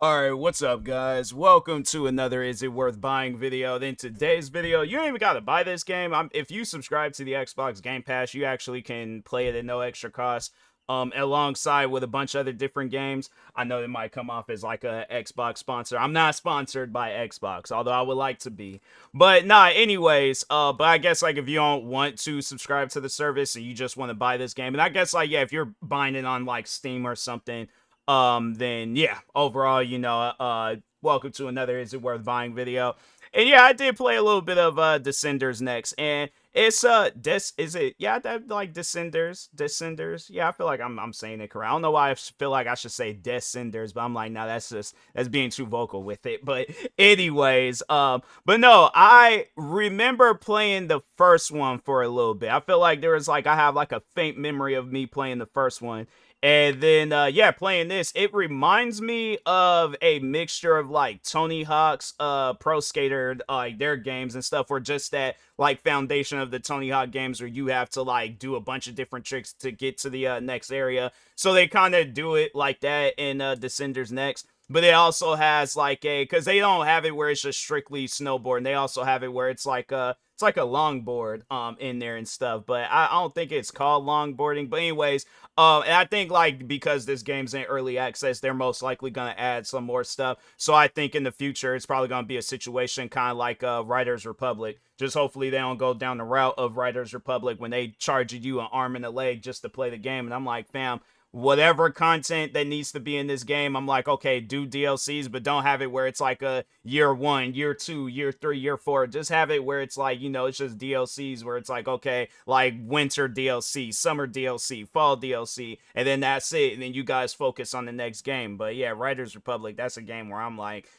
Alright, what's up guys? Welcome to another Is It Worth Buying video. In today's video, you don't even gotta buy this game. If you subscribe to the Xbox Game Pass, you actually can play it at no extra cost. Alongside with a bunch of other different games. I know it might come off as like a Xbox sponsor. I'm not sponsored by Xbox, although I would like to be. But nah, anyways, but I guess like if you don't want to subscribe to the service and you just want to buy this game, and I guess like yeah, if you're buying it on like Steam or something, then yeah, overall, welcome to another Is It Worth Buying video. And yeah, I did play a little bit of Descenders next, and it's is it, yeah, that like Descenders. Yeah, I feel like I'm saying it correct. I don't know why I feel like I should say Descenders, but I'm like, no, that's being too vocal with it. But anyways, but no, I remember playing the first one for a little bit. I feel like there was like I have like a faint memory of me playing the first one. And then, yeah, playing this, it reminds me of a mixture of like Tony Hawk's Pro Skater, like their games and stuff, or just that like foundation of the Tony Hawk games where you have to like do a bunch of different tricks to get to the next area. So they kind of do it like that in Descenders Next. But it also has like because they don't have it where it's just strictly snowboarding. They also have it where it's like a longboard in there and stuff. But I don't think it's called longboarding. But anyways, and I think like because this game's in early access, they're most likely gonna add some more stuff. So I think in the future it's probably gonna be a situation kind of like Riders Republic. Just hopefully they don't go down the route of Riders Republic when they charge you an arm and a leg just to play the game. And I'm like, fam, whatever content that needs to be in this game, I'm like, okay, do DLCs, but don't have it where it's like a year one, year two, year three, year four. Just have it where it's like, it's just DLCs where it's like, okay, like winter DLC, summer DLC, fall DLC, and then that's it. And then you guys focus on the next game. But yeah, Riders Republic, that's a game where I'm like,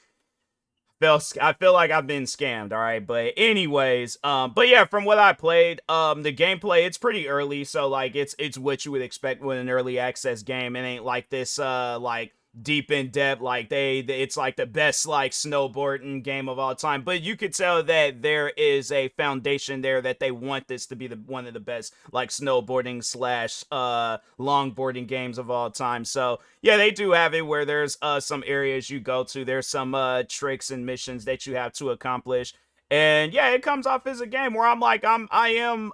I feel like I've been scammed, all right. But anyways, but yeah, from what I played, the gameplay it's pretty early, so like it's what you would expect with an early access game. It ain't like this, like deep in depth, like it's like the best like snowboarding game of all time. But you could tell that there is a foundation there that they want this to be the one of the best like snowboarding slash longboarding games of all time. So yeah, they do have it where there's some areas you go to. There's some tricks and missions that you have to accomplish. And yeah, it comes off as a game where I am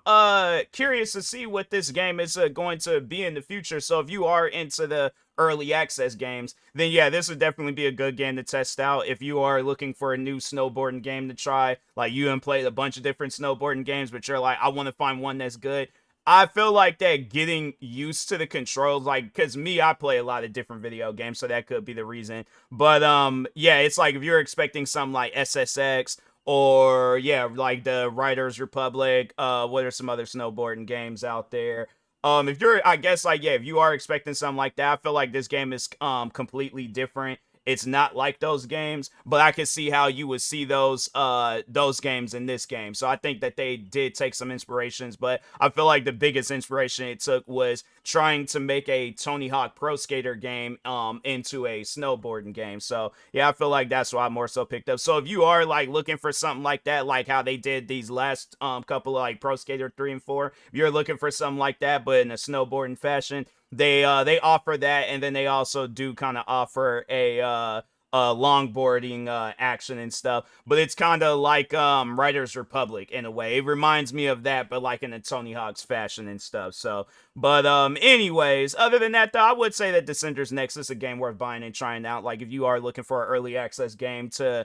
curious to see what this game is going to be in the future. So if you are into the early access games, then yeah, this would definitely be a good game to test out. If you are looking for a new snowboarding game to try, like you and played a bunch of different snowboarding games, but you're like, I want to find one that's good. I feel like that getting used to the controls, like, cause me, I play a lot of different video games, so that could be the reason. But yeah, it's like if you're expecting something like SSX or yeah, like the Riders Republic, what are some other snowboarding games out there? If you're, I guess like yeah, if you are expecting something like that, I feel like this game is completely different. It's not like those games, but I can see how you would see those games in this game. So I think that they did take some inspirations, but I feel like the biggest inspiration it took was trying to make a Tony Hawk Pro Skater game into a snowboarding game. So yeah, I feel like that's why I more so picked up. So if you are like looking for something like that, like how they did these last couple of like Pro Skater 3 and 4, if you're looking for something like that but in a snowboarding fashion, they offer that, and then they also do kind of offer a longboarding action and stuff. But it's kind of like Riders Republic in a way. It reminds me of that, but like in a Tony Hawk's fashion and stuff. So, but anyways, other than that, though, I would say that Descenders Next is a game worth buying and trying out. Like if you are looking for an early access game to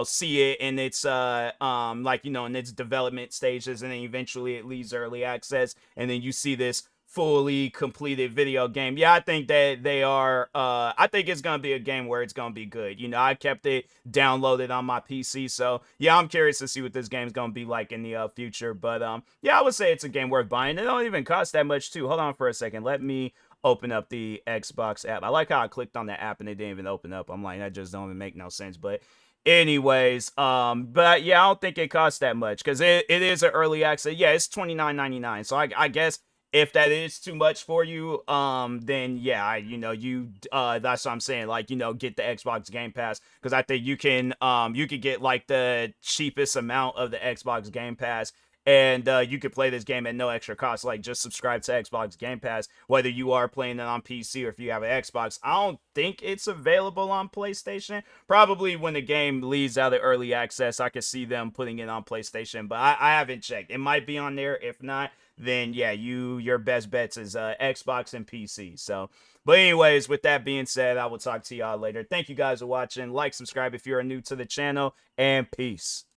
see it in its like in its development stages, and then eventually it leaves early access, and then you see this fully completed video game. Yeah, I think that they are I think it's gonna be a game where it's gonna be good. I kept it downloaded on my PC, so yeah, I'm curious to see what this game's gonna be like in the future. But yeah, I would say it's a game worth buying. It don't even cost that much too. Hold on for a second, let me open up the Xbox app. I like how I clicked on the app and it didn't even open up. I'm like, that just don't even make no sense. But anyways, but yeah, I don't think it costs that much because it is an early access. Yeah, it's $29.99. So I guess if that is too much for you, then yeah, that's what I'm saying. Like, get the Xbox Game Pass, because I think you could get like the cheapest amount of the Xbox Game Pass, and you could play this game at no extra cost. Like, just subscribe to Xbox Game Pass, whether you are playing it on PC or if you have an Xbox. I don't think it's available on PlayStation. Probably when the game leaves out of early access, I could see them putting it on PlayStation, but I haven't checked. It might be on there. If not, then yeah, your best bets is Xbox and PC. So, but anyways, with that being said, I will talk to y'all later. Thank you guys for watching. Like, subscribe if you're new to the channel, and peace.